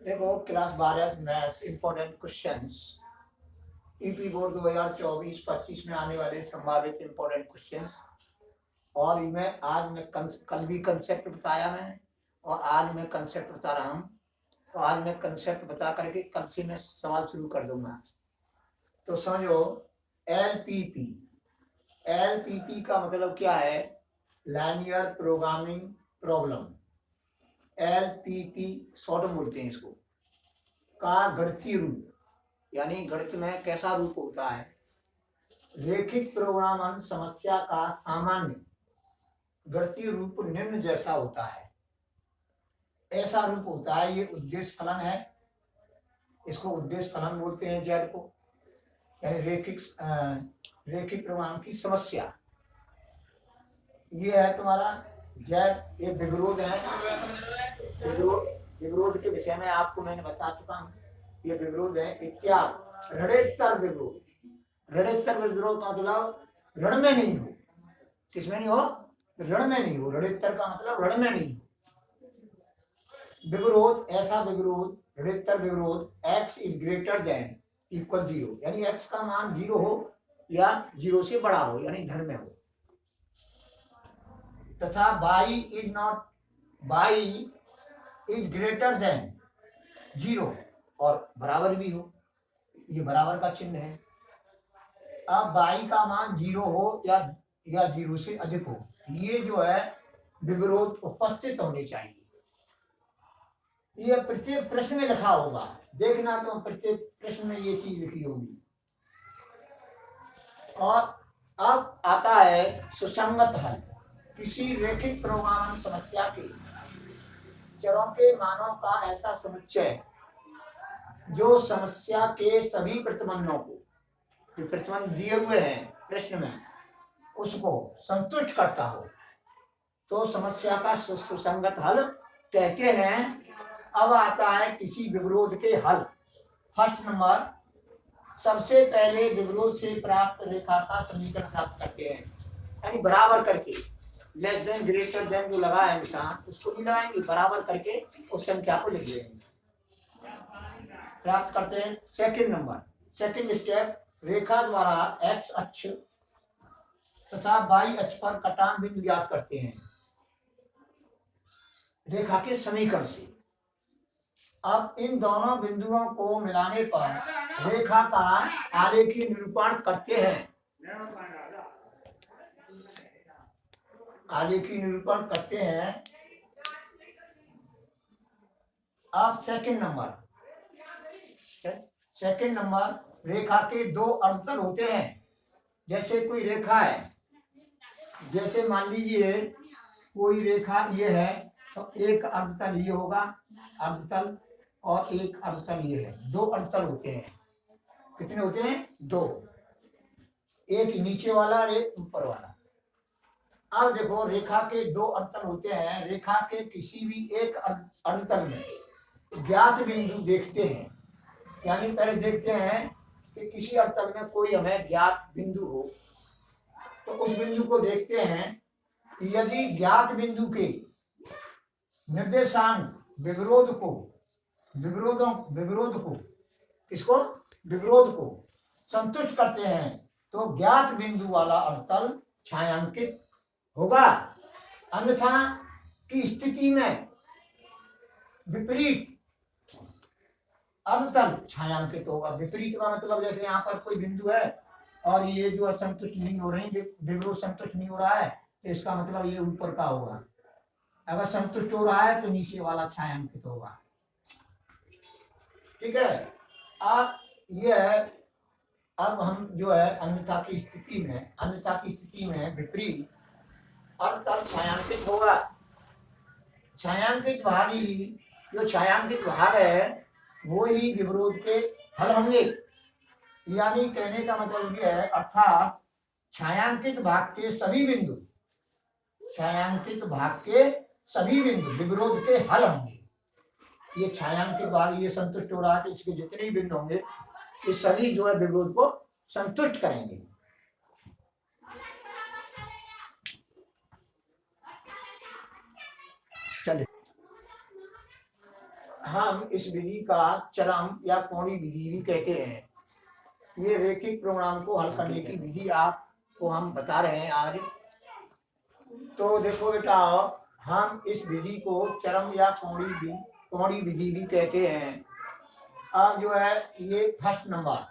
देखो class 12 maths important questions EP board 2024-25 में आने वाले संभावित इंपॉर्टेंट क्वेश्चंस। और मैं कल भी कंसेप्ट बताया मैंने और आज मैं कंसेप्ट बता रहा हूँ। तो आज मैं कंसेप्ट बता करके कल से मैं सवाल शुरू कर दूंगा। तो समझो एलपीपी। एलपीपी का मतलब क्या है? Linear programming problem. LPP short बोलते हैं इसको। का गणितीय रूप, यानी गणित में कैसा रूप होता है? रेखिक प्रोग्रामन समस्या का सामान्य गणितीय रूप निम्न जैसा होता है। ऐसा रूप होता है, ये उद्देश्य फलन है, इसको उद्देश्य फलन बोलते हैं जेड को, यानी रेखिक प्रोग्राम की समस्या। ये है तुम्हारा जेड। ये विरोध है। विरोध के विषय में आपको मैंने बता चुका हूँ। ये विरोध है इत्यादि। ऋणोत्तर विरोध। ऋणोत्तर विरोध का मतलब ऋण में नहीं हो। किसमें नहीं हो? ऋण में नहीं हो। ऋणोत्तर का मतलब ऋण में नहीं हो। विरोध, ऐसा विरोध, ऋणोत्तर विरोध x is greater than equal 0, यानी x का मान 0 हो या 0 से बड़ा हो, यानी धन में हो, तथा y इज ग्रेटर देन 0 और बराबर भी हो। ये बराबर का चिन्ह है। अब y का मान 0 हो या 0 से अधिक हो, ये जो है विरोध उपस्थित होने चाहिए। ये प्रत्येक प्रश्न में लिखा होगा, देखना तो प्रत्येक प्रश्न में ये चीज लिखी होगी। और अब आता है सुसंगत हल। किसी रेखिक प्रोग्रामिंग समस्या के चरों के मानों का ऐसा समुच्चय जो समस्या के सभी प्रतिबंधों को, जो प्रतिबंध दिए हुए हैं प्रश्न में, उसको संतुष्ट करता हो, तो समस्या का सुसंगत हल कहते हैं। अब आता है किसी विरोध के हल। फर्स्ट नंबर, सबसे पहले विरोध से प्राप्त रेखा का समीकरण प्राप्त करते हैं, यानी बराबर करके। लेस देन ग्रेटर देन जो लगा है निशान, उसको नहीं लगाएंगे, बराबर करके उस संख्या को लिख देंगे, प्राप्त करते हैं। सेकंड नंबर, सेकंड स्टेप, रेखा द्वारा एक्स अक्ष तथा वाई अक्ष पर कटान बिंदु ज्ञात करते हैं रेखा के समीकरण से। अब इन दोनों बिंदुओं को मिलाने पर रेखा का आलेखीय निरूपण करते हैं। आलेखीय निरूपण करते हैं। अब सेकंड नंबर, रेखा के दो अर्धतल होते हैं। जैसे कोई रेखा है, जैसे मान लीजिए कोई रेखा ये है, तो एक अर्धतल ये होगा, अर्धतल, और एक अर्धतल ये है। दो अर्धतल होते हैं। कितने होते हैं? दो। एक नीचे वाला, एक ऊपर वाला। अब देखो, रेखा के दो अर्धतल होते हैं। रेखा के किसी भी एक अर्धतल में ज्ञात बिंदु देखते हैं, यानी पहले देखते हैं कि किसी अर्धतल में कोई हमें ज्ञात बिंदु हो, तो उस बिंदु को देखते हैं। यदि ज्ञात बिंदु के निर्देशांक विरोध को संतुष्ट करते हैं, तो ज्ञात बिंदु वाला अर्थतल छायांकित होगा। अन्यथा की स्थिति में विपरीत अर्थतल छायांकित होगा। विपरीत का मतलब जैसे यहाँ पर कोई बिंदु है और ये जो है संतुष्ट नहीं हो रही, विरोध संतुष्ट नहीं हो रहा है, तो इसका मतलब ये ऊपर का होगा। अगर संतुष्ट हो रहा है तो नीचे वाला छायांकित होगा। ठीक है। अब ये है, अब हम जो है अन्यथा की स्थिति में विपरीत अर्थतल छायांकित होगा। छायांकित भाग ही, जो छायांकित भाग है वो ही विरोध के हल होंगे। यानी कहने का मतलब ये है, अर्थात छायांकित भाग के सभी बिंदु विरोध के हल होंगे। ये छायांकित भाग ये संतुष्ट हो रहा है, तो इसके जितने भी बिंदु होंगे ये सभी जो है विरोध को संतुष्ट करेंगे। चलिए, हम इस विधि का चरम या कोणीय विधि भी कहते हैं। ये रैखिक प्रोग्राम को हल करने की विधि आपको हम बता रहे हैं आज। तो देखो बेटा, हम इस विधि को चरम या कोणीय विधि भी कहते हैं। अब जो है ये फर्स्ट नंबर,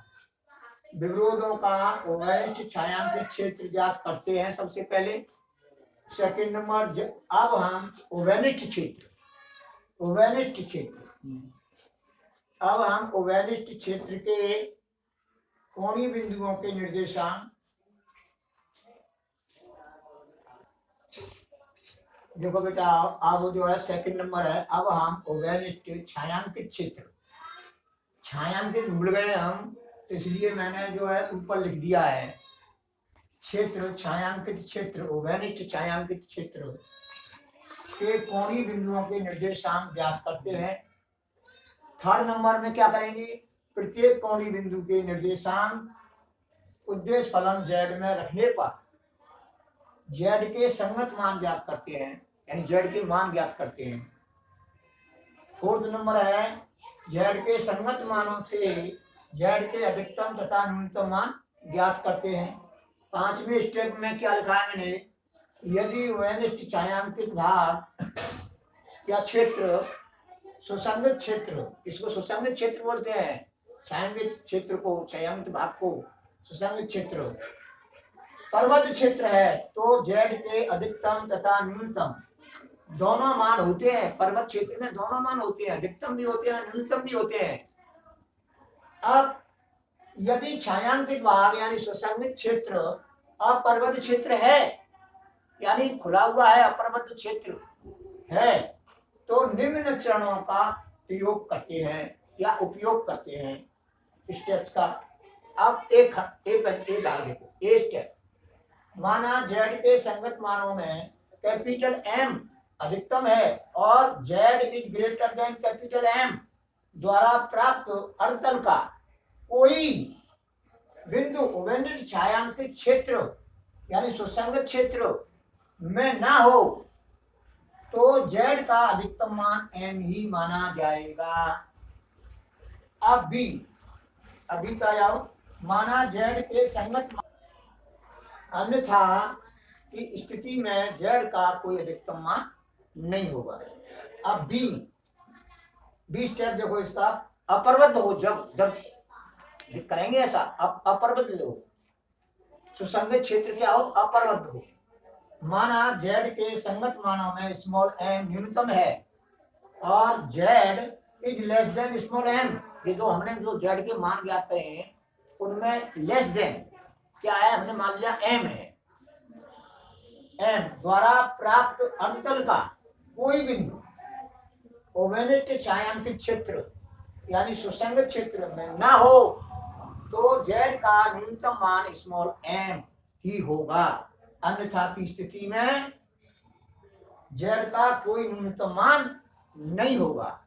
विरोधों का वैशिष्ट छायांकित क्षेत्र ज्ञात करते हैं सबसे पहले। सेकंड नंबर, अब हम ओवेनिष्ठ क्षेत्र, अब हम ओवेनिष्ठ क्षेत्र के कोणीय बिंदुओं के निर्देशांक, देखो बेटा, अब जो है सेकंड नंबर है, अब हम ओवेनिष्ठ छायांकित क्षेत्र, छायांकित भूल गए हम, इसलिए मैंने जो है ऊपर लिख दिया है क्षेत्र, छायांकित क्षेत्र, ओवेनिष्ठ छायांकित क्षेत्र के कोणीय बिंदुओं के निर्देशांक ज्ञात करते हैं। थर्ड नंबर में क्या करेंगे, प्रत्येक कोणीय बिंदु के निर्देशांक उद्देश्य फलन z में रखने पर z के संगत मान ज्ञात करते हैं, यानी z के मान ज्ञात करते हैं। फोर्थ नंबर है, z के संगत मानों से z के अधिकतम तथा न्यूनतम मान ज्ञात करते हैं। पांचवें स्टेप में क्या लिखा है मैंने, यदि ओवेनिष्ठ छायांकित भाग या क्षेत्र सुसंगत क्षेत्र, इसको सुसंगत क्षेत्र बोलते हैं, छायांकित क्षेत्र को, छायांकित भाग को सुसंगत क्षेत्र, पर्वत क्षेत्र है तो z के अधिकतम तथा न्यूनतम दोनों मान होते हैं। पर्वत क्षेत्र में दोनों मान होते हैं, अधिकतम भी होते हैं, न्यूनतम भी होते हैं। अब यदि छायांकित भाग यानी सुसंगत क्षेत्र अपर्वत क्षेत्र है, यानी खुला हुआ है, अपर्वत क्षेत्र है, तो निम्न चरणों का प्रयोग करते हैं या उपयोग करते हैं स्टेप्स का। अब एक भाग देखो, ए स्टेप, माना z के संगत मानों में कैपिटल M अधिकतम है और z is greater than capital M द्वारा प्राप्त अर्धतल का कोई बिंदु ओवेनिष्ठ छायांकित क्षेत्र यानी सुसंगत क्षेत्र में ना हो तो z का अधिकतम मान m ही माना जाएगा। अब b, अभी का जाओ, माना z के संगत अन्यथा की स्थिति में z का कोई अधिकतम मान नहीं होगा। अब बी स्टेप देखो इसका, अपर्वत हो, जब करेंगे ऐसा, अपर्वत हो, सुसंगत क्षेत्र क्या हो, अपर्वत हो। माना z के संगत मानों में स्मॉल m न्यूनतम है और z is less than small m, ये जो हमने जो z के मान ज्ञात करे हैं उनमें लेस देन क्या है, हमने मान लिया m है। m द्वारा प्राप्त अर्धतल का कोई बिंदु ओवेनिष्ठ छायांकित क्षेत्र यानी सुसंगत क्षेत्र में ना हो तो z का न्यूनतम मान स्मॉल m ही होगा। अन्यथा की स्थिति में z का कोई न्यूनतम मान नहीं होगा।